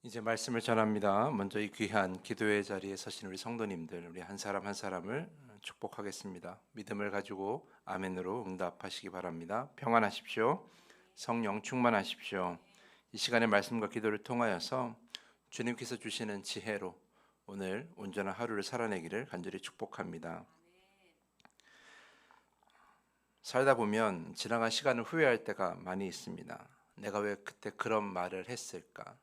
이제 말씀을 전합니다. 먼저 이 귀한 기도의 자리에 서신 우리 성도님들, 우리 한 사람 한 사람을 축복하겠습니다. 믿음을 가지고 아멘으로 응답하시기 바랍니다. 평안하십시오. 성령 충만하십시오. 이 시간의 말씀과 기도를 통하여서 주님께서 주시는 지혜로 오늘 온전한 하루를 살아내기를 간절히 축복합니다. 살다 보면 지나간 시간을 후회할 때가 많이 있습니다. 내가 왜 그때 그런 말을 했을까?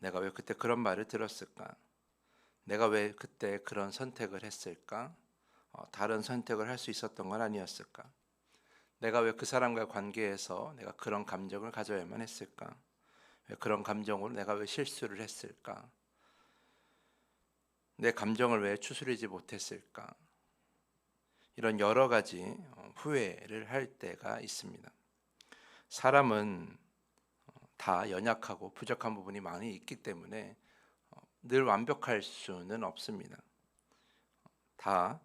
내가 왜 그때 그런 말을 들었을까? 내가 왜 그때 그런 선택을 했을까? 다른 선택을 할 수 있었던 건 아니었을까? 내가 왜 그 사람과의 관계에서 내가 그런 감정을 가져야만 했을까? 왜 그런 감정으로 내가 왜 실수를 했을까? 내 감정을 왜 추스리지 못했을까? 이런 여러 가지 후회를 할 때가 있습니다. 사람은 다 연약하고 부족한 부분이 많이 있기 때문에 늘 완벽할 수는 없습니다. 다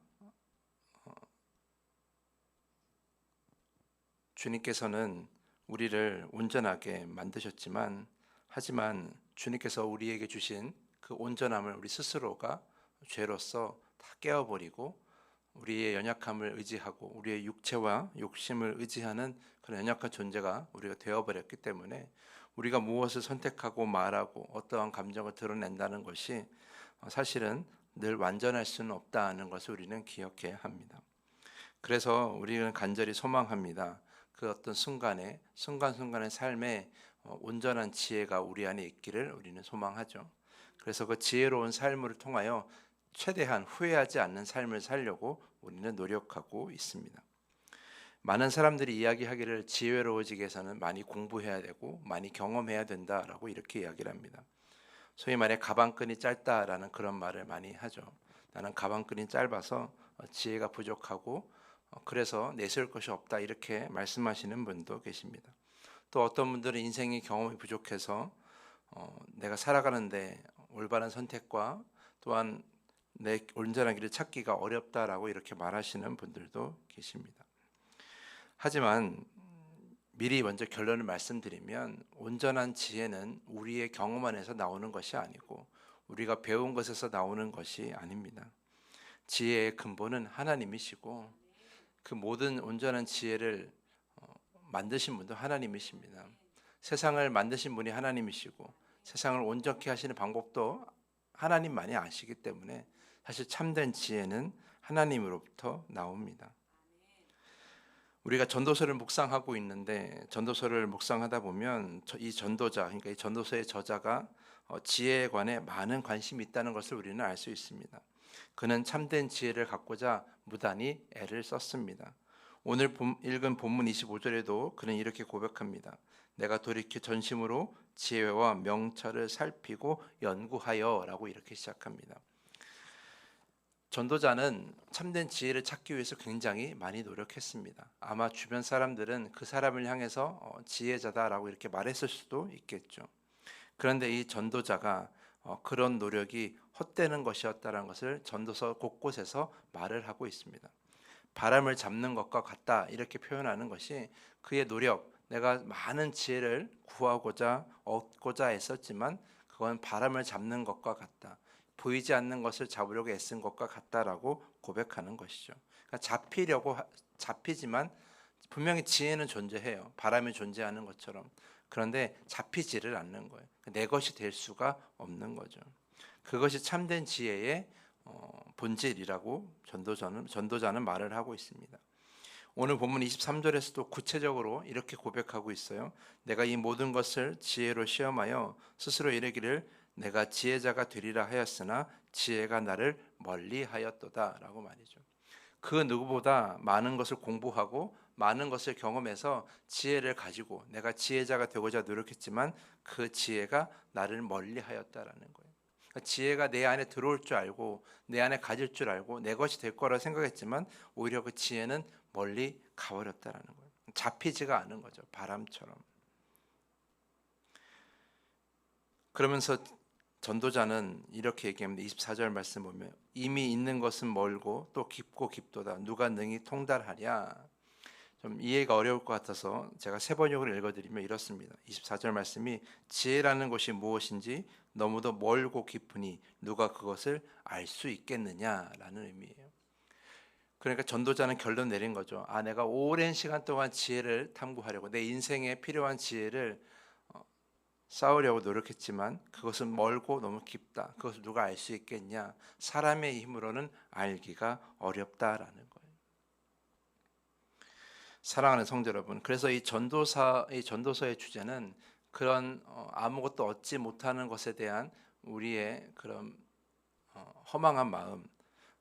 주님께서는 우리를 온전하게 만드셨지만, 하지만 주님께서 우리에게 주신 그 온전함을 우리 스스로가 죄로서 다 깨어버리고 우리의 연약함을 의지하고 우리의 육체와 욕심을 의지하는 그런 연약한 존재가 우리가 되어버렸기 때문에 우리가 무엇을 선택하고 말하고 어떠한 감정을 드러낸다는 것이 사실은 늘 완전할 수는 없다는 것을 우리는 기억해야 합니다. 그래서 우리는 간절히 소망합니다. 그 어떤 순간순간의 삶에 온전한 지혜가 우리 안에 있기를 우리는 소망하죠. 그래서 그 지혜로운 삶을 통하여 최대한 후회하지 않는 삶을 살려고 우리는 노력하고 있습니다. 많은 사람들이 이야기하기를 지혜로워지기 위해서는 많이 공부해야 되고 많이 경험해야 된다라고 이렇게 이야기를 합니다. 소위 말해 가방끈이 짧다라는 그런 말을 많이 하죠. 나는 가방끈이 짧아서 지혜가 부족하고 그래서 내세울 것이 없다, 이렇게 말씀하시는 분도 계십니다. 또 어떤 분들은 인생의 경험이 부족해서 내가 살아가는데 올바른 선택과 또한 내 온전한 길을 찾기가 어렵다라고 이렇게 말하시는 분들도 계십니다. 하지만 미리 먼저 결론을 말씀드리면, 온전한 지혜는 우리의 경험 안에서 나오는 것이 아니고 우리가 배운 것에서 나오는 것이 아닙니다. 지혜의 근본은 하나님이시고 그 모든 온전한 지혜를 만드신 분도 하나님이십니다. 세상을 만드신 분이 하나님이시고 세상을 온전케 하시는 방법도 하나님만이 아시기 때문에 사실 참된 지혜는 하나님으로부터 나옵니다. 우리가 전도서를 묵상하고 있는데, 전도서를 묵상하다 보면 이 전도자, 그러니까 이 전도서의 저자가 지혜에 관해 많은 관심이 있다는 것을 우리는 알 수 있습니다. 그는 참된 지혜를 갖고자 무단히 애를 썼습니다. 오늘 읽은 본문 25절에도 그는 이렇게 고백합니다. 내가 돌이켜 전심으로 지혜와 명철을 살피고 연구하여 라고 이렇게 시작합니다. 전도자는 참된 지혜를 찾기 위해서 굉장히 많이 노력했습니다. 아마 주변 사람들은 그 사람을 향해서 지혜자다라고 이렇게 말했을 수도 있겠죠. 그런데 이 전도자가 그런 노력이 헛되는 것이었다는 것을 전도서 곳곳에서 말을 하고 있습니다. 바람을 잡는 것과 같다, 이렇게 표현하는 것이 그의 노력, 내가 많은 지혜를 구하고자 얻고자 했었지만 그건 바람을 잡는 것과 같다, 보이지 않는 것을 잡으려고 애쓴 것과 같다라고 고백하는 것이죠. 그러니까 잡히지만 분명히 지혜는 존재해요. 바람이 존재하는 것처럼. 그런데 잡히지를 않는 거예요. 내 것이 될 수가 없는 거죠. 그것이 참된 지혜의 본질이라고 전도자는 말을 하고 있습니다. 오늘 본문 23절에서도 구체적으로 이렇게 고백하고 있어요. 내가 이 모든 것을 지혜로 시험하여 스스로 이르기를 내가 지혜자가 되리라 하였으나 지혜가 나를 멀리하였도다 라고 말이죠. 그 누구보다 많은 것을 공부하고 많은 것을 경험해서 지혜를 가지고 내가 지혜자가 되고자 노력했지만 그 지혜가 나를 멀리하였다라는 거예요. 그러니까 지혜가 내 안에 들어올 줄 알고 내 안에 가질 줄 알고 내 것이 될 거라 생각했지만 오히려 그 지혜는 멀리 가버렸다라는 거예요. 잡히지가 않은 거죠. 바람처럼. 그러면서 전도자는 이렇게 얘기합니다. 24절 말씀 보면 이미 있는 것은 멀고 또 깊고 깊도다. 누가 능히 통달하랴. 좀 이해가 어려울 것 같아서 제가 세 번역을 읽어드리면 이렇습니다. 24절 말씀이 지혜라는 것이 무엇인지 너무도 멀고 깊으니 누가 그것을 알 수 있겠느냐라는 의미예요. 그러니까 전도자는 결론 내린 거죠. 내가 오랜 시간 동안 지혜를 탐구하려고 내 인생에 필요한 지혜를 쌓으려고 노력했지만 그것은 멀고 너무 깊다. 그것을 누가 알 수 있겠냐? 사람의 힘으로는 알기가 어렵다라는 거예요. 사랑하는 성도 여러분, 그래서 이 전도서의 주제는 그런 아무것도 얻지 못하는 것에 대한 우리의 그런 허망한 마음,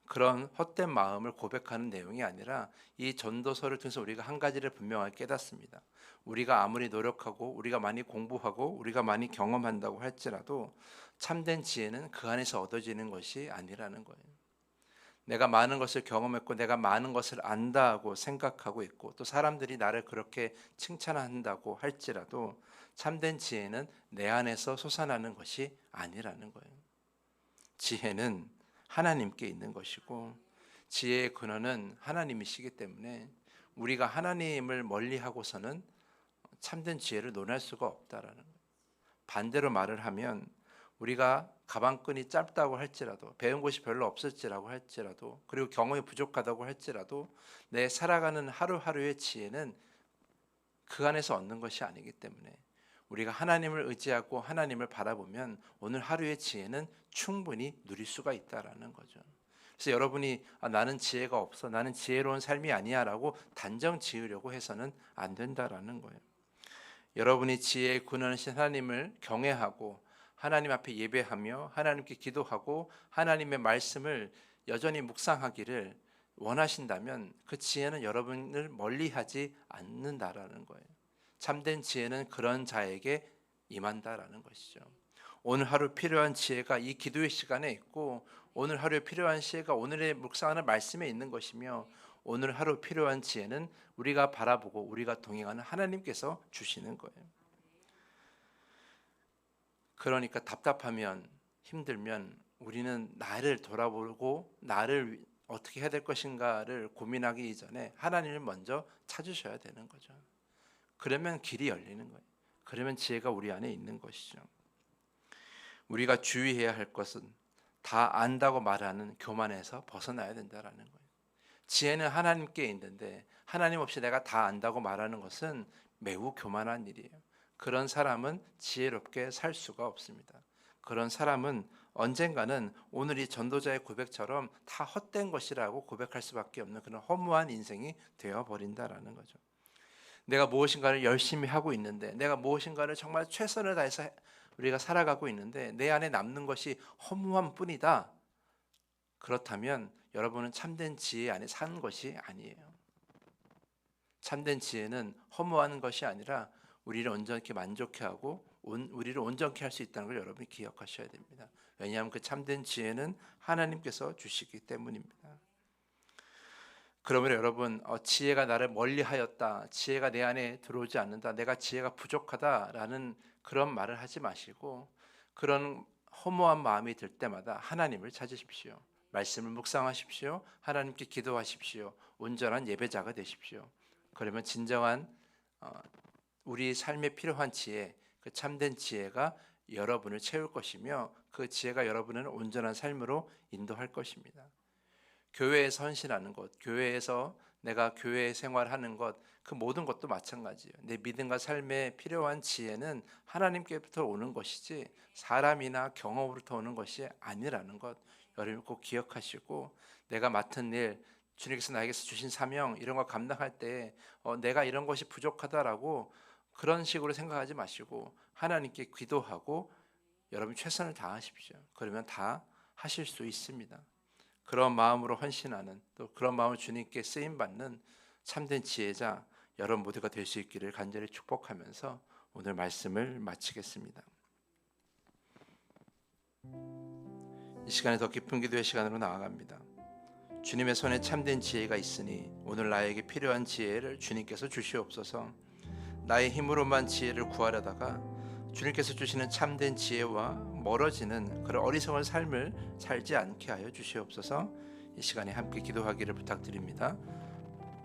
그런 헛된 마음을 고백하는 내용이 아니라 이 전도서를 통해서 우리가 한 가지를 분명하게 깨닫습니다. 우리가 아무리 노력하고 우리가 많이 공부하고 우리가 많이 경험한다고 할지라도 참된 지혜는 그 안에서 얻어지는 것이 아니라는 거예요. 내가 많은 것을 경험했고 내가 많은 것을 안다고 생각하고 있고 또 사람들이 나를 그렇게 칭찬한다고 할지라도 참된 지혜는 내 안에서 솟아나는 것이 아니라는 거예요. 지혜는 하나님께 있는 것이고 지혜의 근원은 하나님이시기 때문에 우리가 하나님을 멀리하고서는 참된 지혜를 논할 수가 없다라는 거예요. 반대로 말을 하면 우리가 가방끈이 짧다고 할지라도 배운 것이 별로 없을지라고 할지라도 그리고 경험이 부족하다고 할지라도 내 살아가는 하루하루의 지혜는 그 안에서 얻는 것이 아니기 때문에 우리가 하나님을 의지하고 하나님을 바라보면 오늘 하루의 지혜는 충분히 누릴 수가 있다라는 거죠. 그래서 여러분이 나는 지혜가 없어, 나는 지혜로운 삶이 아니야 라고 단정 지으려고 해서는 안 된다라는 거예요. 여러분이 지혜의 근원이신 하나님을 경외하고 하나님 앞에 예배하며 하나님께 기도하고 하나님의 말씀을 여전히 묵상하기를 원하신다면 그 지혜는 여러분을 멀리하지 않는다라는 거예요. 참된 지혜는 그런 자에게 임한다라는 것이죠. 오늘 하루 필요한 지혜가 이 기도의 시간에 있고 오늘 하루에 필요한 지혜가 오늘의 묵상하는 말씀에 있는 것이며 오늘 하루 필요한 지혜는 우리가 바라보고 우리가 동행하는 하나님께서 주시는 거예요. 그러니까 답답하면 힘들면 우리는 나를 돌아보고 나를 어떻게 해야 될 것인가를 고민하기 이전에 하나님을 먼저 찾으셔야 되는 거죠. 그러면 길이 열리는 거예요. 그러면 지혜가 우리 안에 있는 것이죠. 우리가 주의해야 할 것은 다 안다고 말하는 교만에서 벗어나야 된다라는 거예요. 지혜는 하나님께 있는데 하나님 없이 내가 다 안다고 말하는 것은 매우 교만한 일이에요. 그런 사람은 지혜롭게 살 수가 없습니다. 그런 사람은 언젠가는 오늘 이 전도자의 고백처럼 다 헛된 것이라고 고백할 수밖에 없는 그런 허무한 인생이 되어버린다라는 거죠. 내가 무엇인가를 열심히 하고 있는데 내가 무엇인가를 정말 최선을 다해서 우리가 살아가고 있는데 내 안에 남는 것이 허무함 뿐이다. 그렇다면 여러분은 참된 지혜 안에 사는 것이 아니에요. 참된 지혜는 허무한 것이 아니라 우리를 온전히 만족해 하고 우리를 온전케 할 수 있다는 걸 여러분이 기억하셔야 됩니다. 왜냐하면 그 참된 지혜는 하나님께서 주시기 때문입니다. 그러므로 여러분 지혜가 나를 멀리하였다, 지혜가 내 안에 들어오지 않는다, 내가 지혜가 부족하다라는 그런 말을 하지 마시고 그런 허무한 마음이 들 때마다 하나님을 찾으십시오. 말씀을 묵상하십시오. 하나님께 기도하십시오. 온전한 예배자가 되십시오. 그러면 진정한 우리 삶에 필요한 지혜, 그 참된 지혜가 여러분을 채울 것이며 그 지혜가 여러분을 온전한 삶으로 인도할 것입니다. 교회에서 헌신하는 것, 교회에서 내가 교회 생활하는 것, 그 모든 것도 마찬가지예요. 내 믿음과 삶에 필요한 지혜는 하나님께부터 오는 것이지 사람이나 경험으로부터 오는 것이 아니라는 것 여러분 꼭 기억하시고 내가 맡은 일, 주님께서 나에게서 주신 사명 이런 거 감당할 때 내가 이런 것이 부족하다라고 그런 식으로 생각하지 마시고 하나님께 기도하고 여러분 최선을 다하십시오. 그러면 다 하실 수 있습니다. 그런 마음으로 헌신하는 또 그런 마음을 주님께 쓰임받는 참된 지혜자 여러분 모두가 될 수 있기를 간절히 축복하면서 오늘 말씀을 마치겠습니다. 이 시간에 더 깊은 기도의 시간으로 나아갑니다. 주님의 손에 참된 지혜가 있으니 오늘 나에게 필요한 지혜를 주님께서 주시옵소서. 나의 힘으로만 지혜를 구하려다가 주님께서 주시는 참된 지혜와 멀어지는 그런 어리석은 삶을 살지 않게 하여 주시옵소서. 이 시간에 함께 기도하기를 부탁드립니다.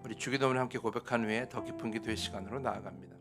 우리 주기도문을 함께 고백한 후에 더 깊은 기도의 시간으로 나아갑니다.